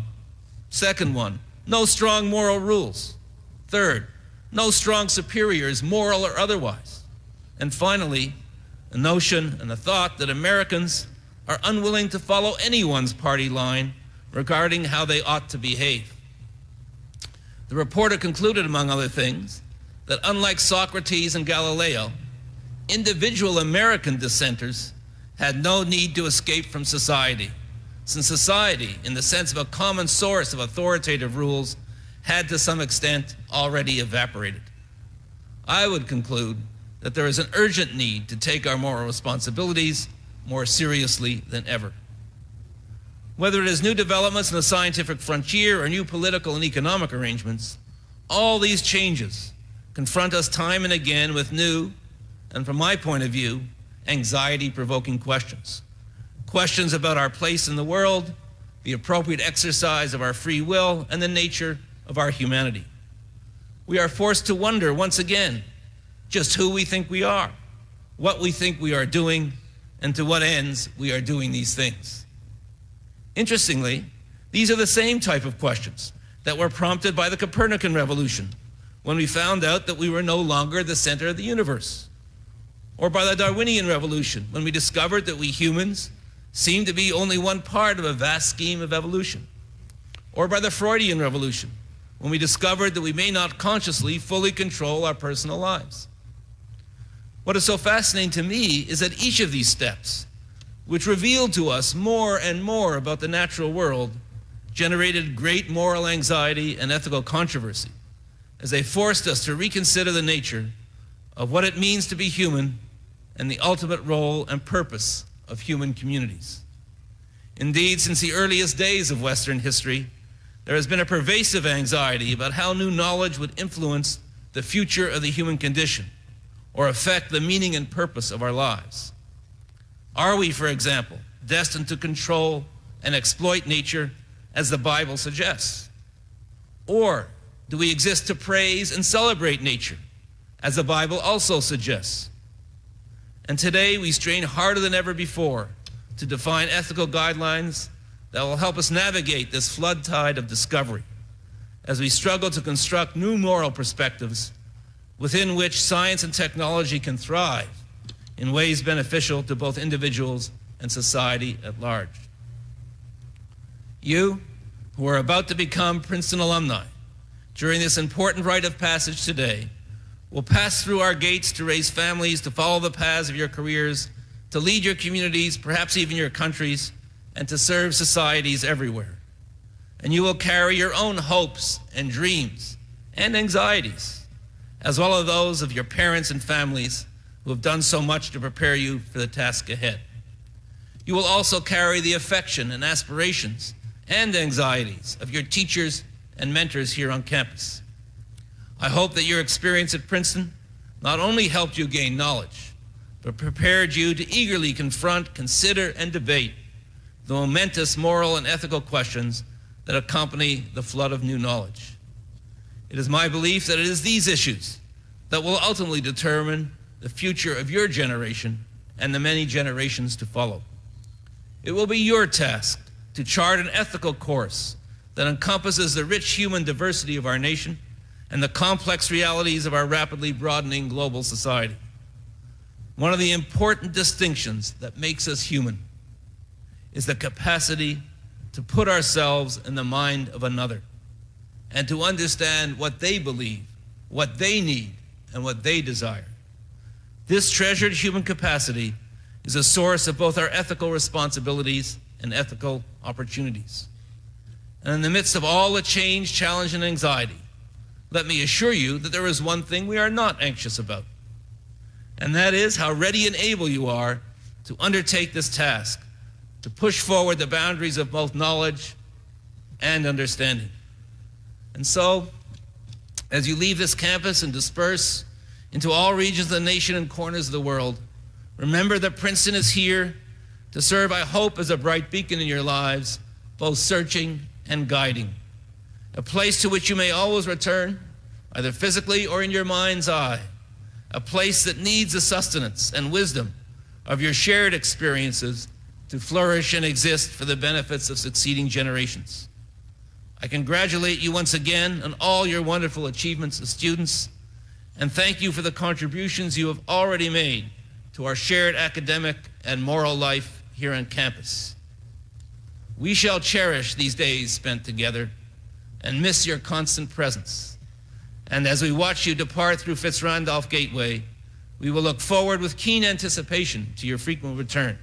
Second one, "No strong moral rules." Third, "No strong superiors, moral or otherwise." And finally, a notion and a thought that Americans are unwilling to follow anyone's party line regarding how they ought to behave. The reporter concluded, among other things, that unlike Socrates and Galileo, individual American dissenters had no need to escape from society, since society, in the sense of a common source of authoritative rules, had to some extent already evaporated. I would conclude that there is an urgent need to take our moral responsibilities more seriously than ever. Whether it is new developments in the scientific frontier or new political and economic arrangements, all these changes confront us time and again with new, and from my point of view, anxiety-provoking questions. Questions about our place in the world, the appropriate exercise of our free will, and the nature of our humanity. We are forced to wonder once again just who we think we are, what we think we are doing, and to what ends we are doing these things. Interestingly, these are the same type of questions that were prompted by the Copernican revolution, when we found out that we were no longer the center of the universe, or by the Darwinian revolution, when we discovered that we humans seem to be only one part of a vast scheme of evolution, or by the Freudian revolution, when we discovered that we may not consciously fully control our personal lives. What is so fascinating to me is that each of these steps, which revealed to us more and more about the natural world, generated great moral anxiety and ethical controversy, as they forced us to reconsider the nature of what it means to be human and the ultimate role and purpose of human communities. Indeed, since the earliest days of Western history, there has been a pervasive anxiety about how new knowledge would influence the future of the human condition or affect the meaning and purpose of our lives. Are we, for example, destined to control and exploit nature as the Bible suggests? Or do we exist to praise and celebrate nature, as the Bible also suggests? And today we strain harder than ever before to define ethical guidelines that will help us navigate this flood tide of discovery as we struggle to construct new moral perspectives within which science and technology can thrive in ways beneficial to both individuals and society at large. You, who are about to become Princeton alumni, during this important rite of passage today, will pass through our gates to raise families, to follow the paths of your careers, to lead your communities, perhaps even your countries, and to serve societies everywhere. And you will carry your own hopes and dreams and anxieties, as well as those of your parents and families who have done so much to prepare you for the task ahead. You will also carry the affection and aspirations and anxieties of your teachers and mentors here on campus. I hope that your experience at Princeton not only helped you gain knowledge, but prepared you to eagerly confront, consider, and debate the momentous moral and ethical questions that accompany the flood of new knowledge. It is my belief that it is these issues that will ultimately determine the future of your generation and the many generations to follow. It will be your task to chart an ethical course that encompasses the rich human diversity of our nation and the complex realities of our rapidly broadening global society. One of the important distinctions that makes us human is the capacity to put ourselves in the mind of another and to understand what they believe, what they need, and what they desire. This treasured human capacity is a source of both our ethical responsibilities and ethical opportunities. And in the midst of all the change, challenge, and anxiety, let me assure you that there is one thing we are not anxious about, and that is how ready and able you are to undertake this task, to push forward the boundaries of both knowledge and understanding. And so, as you leave this campus and disperse into all regions of the nation and corners of the world, remember that Princeton is here to serve, I hope, as a bright beacon in your lives, both searching and guiding. A place to which you may always return, either physically or in your mind's eye. A place that needs the sustenance and wisdom of your shared experiences to flourish and exist for the benefits of succeeding generations. I congratulate you once again on all your wonderful achievements as students, and thank you for the contributions you have already made to our shared academic and moral life here on campus. We shall cherish these days spent together and miss your constant presence. And as we watch you depart through Fitzrandolph Gateway, we will look forward with keen anticipation to your frequent return.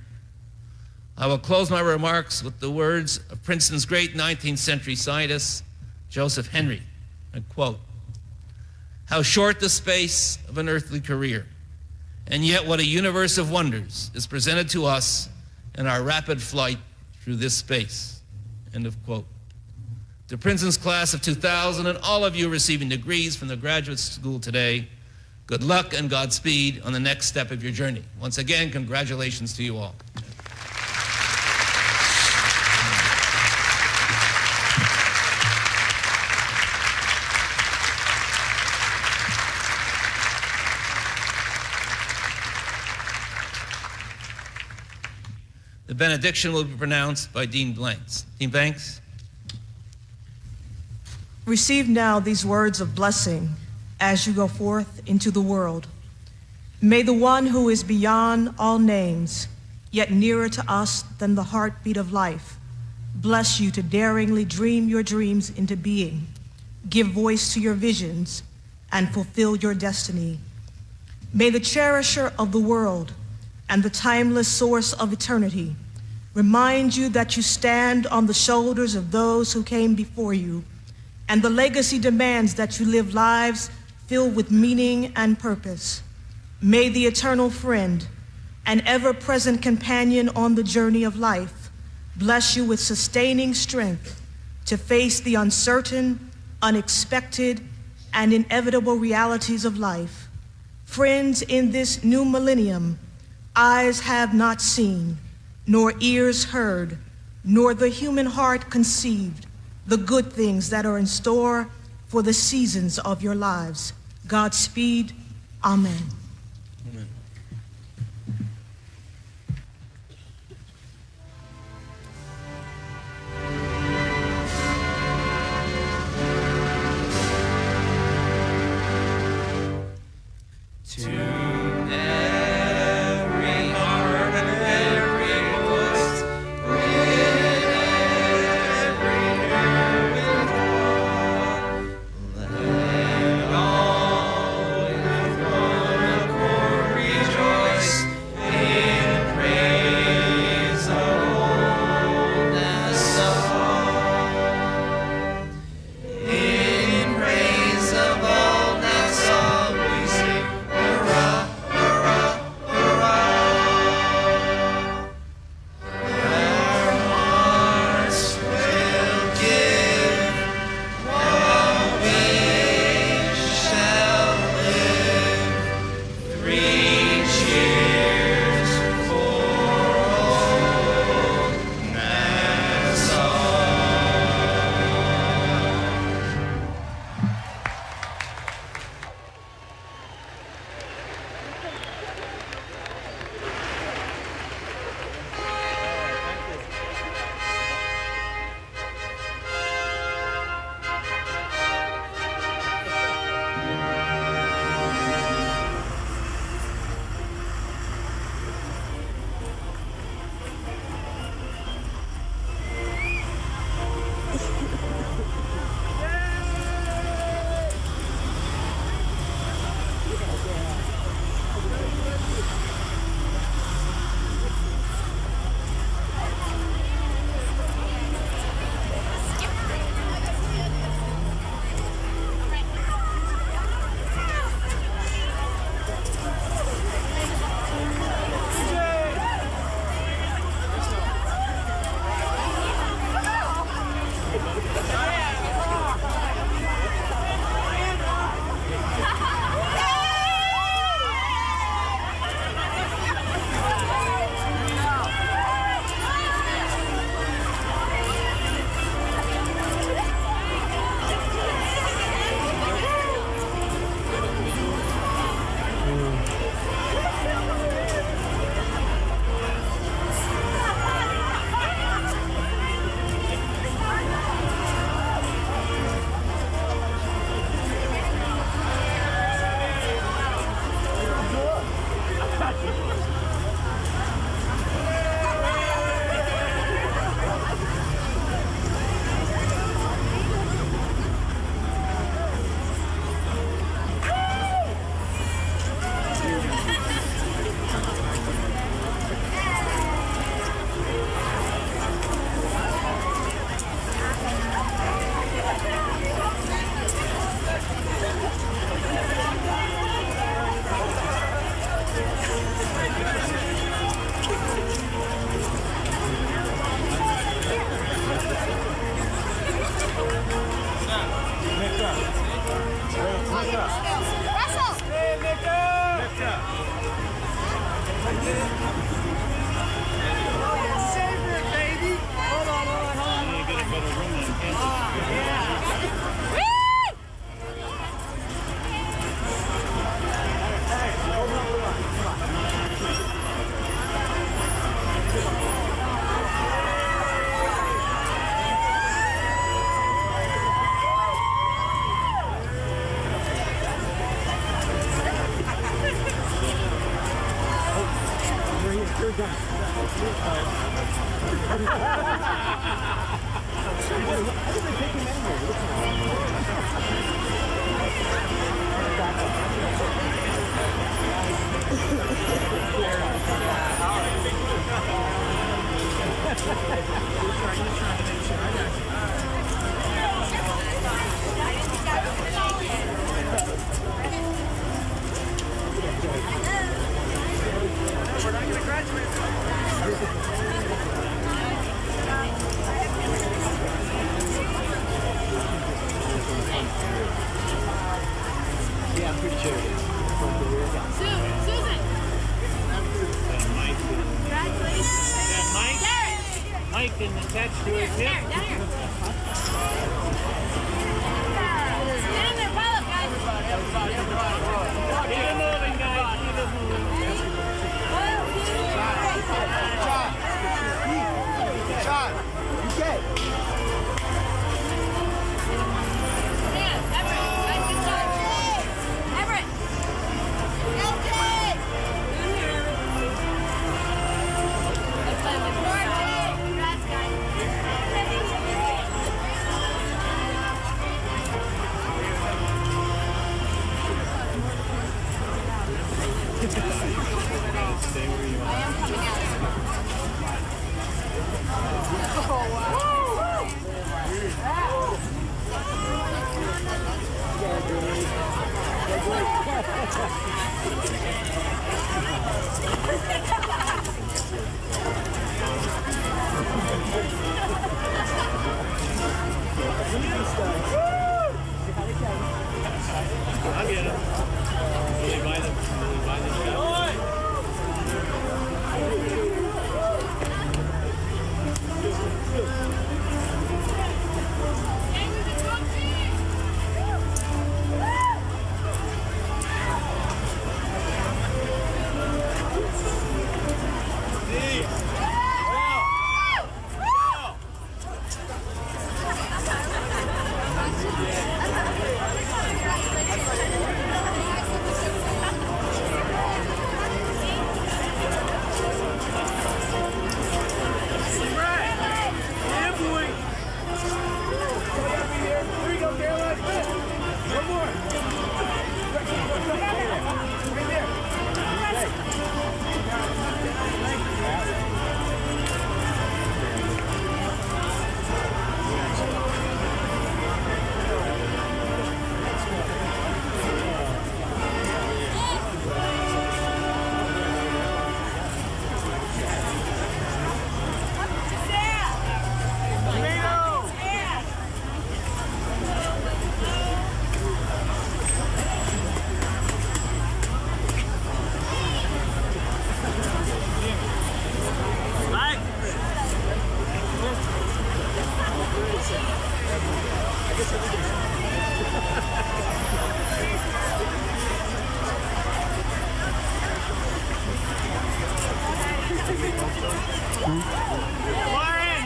I will close my remarks with the words of Princeton's great 19th century scientist, Joseph Henry. I quote, "How short the space of an earthly career, and yet what a universe of wonders is presented to us in our rapid flight through this space." End of quote. To Princeton's class of 2000 and all of you receiving degrees from the graduate school today, good luck and Godspeed on the next step of your journey. Once again, congratulations to you all. The benediction will be pronounced by Dean Blanks. Dean Banks. Receive now these words of blessing as you go forth into the world. May the one who is beyond all names, yet nearer to us than the heartbeat of life, bless you to daringly dream your dreams into being, give voice to your visions, and fulfill your destiny. May the cherisher of the world and the timeless source of eternity remind you that you stand on the shoulders of those who came before you, and the legacy demands that you live lives filled with meaning and purpose. May the eternal friend and ever-present companion on the journey of life bless you with sustaining strength to face the uncertain, unexpected, and inevitable realities of life. Friends, in this new millennium, eyes have not seen, nor ears heard, nor the human heart conceived the good things that are in store for the seasons of your lives. Godspeed. Amen. Amen. Let all with one accord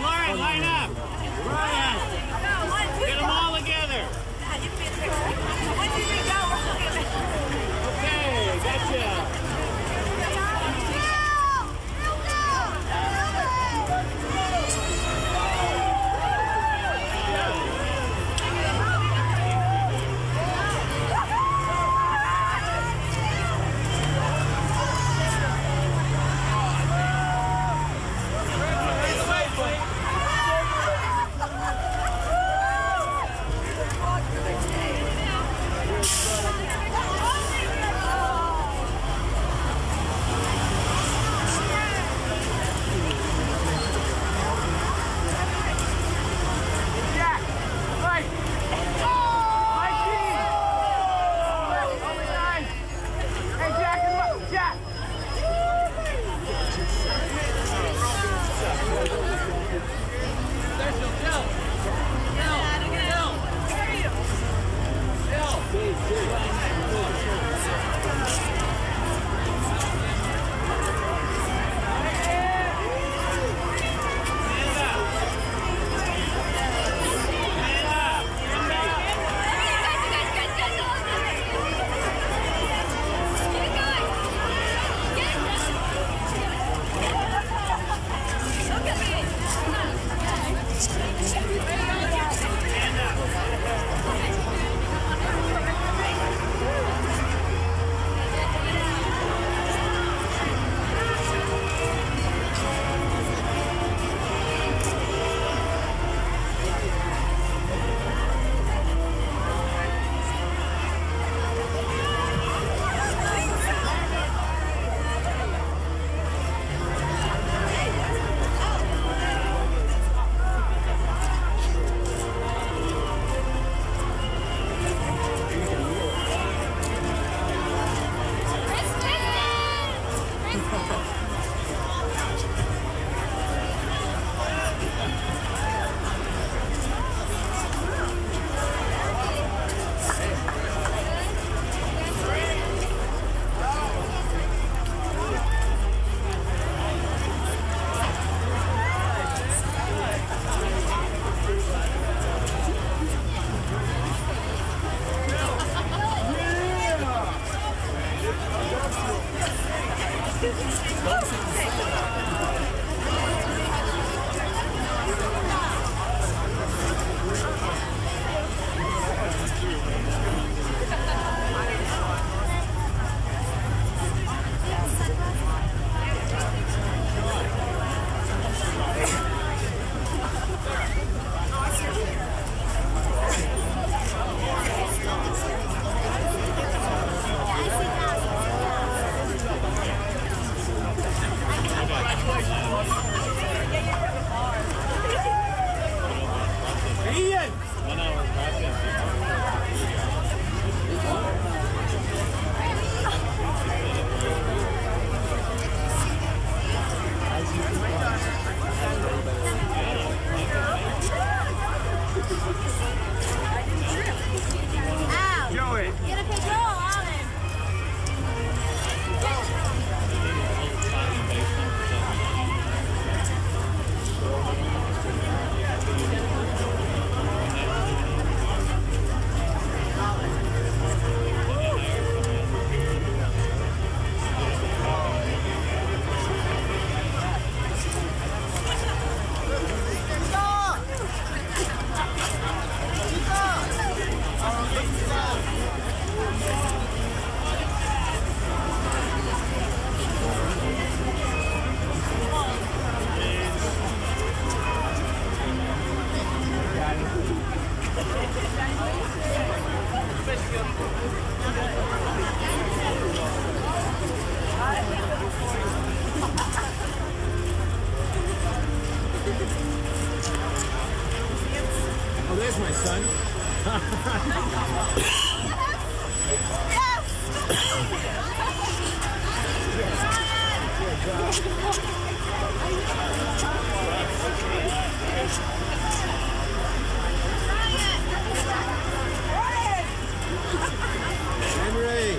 Lauren, line up. Ryan, get them all together. Okay, gotcha. Joey. Get a picture, Alan. Oh, there's my son. Henry.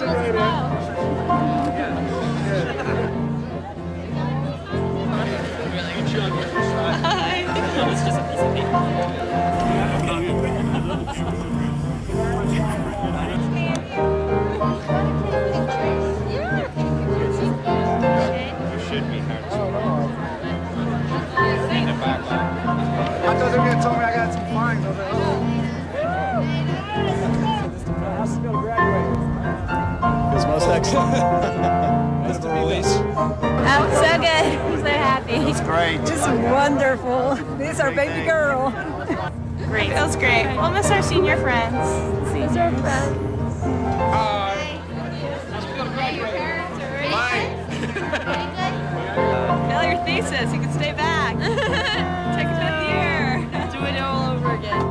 I thought they were going to tell me I got some fines over there. This most excellent. Mr. Ruiz. Oh, so good. I'm so happy. It's great. This is wonderful. This is our baby girl. Great. Feels great. We'll miss our senior friends. Miss our friends. Fail your thesis. You can stay back. Take a fifth year. Do it all over again.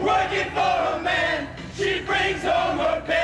Working for a man, she brings home her pay.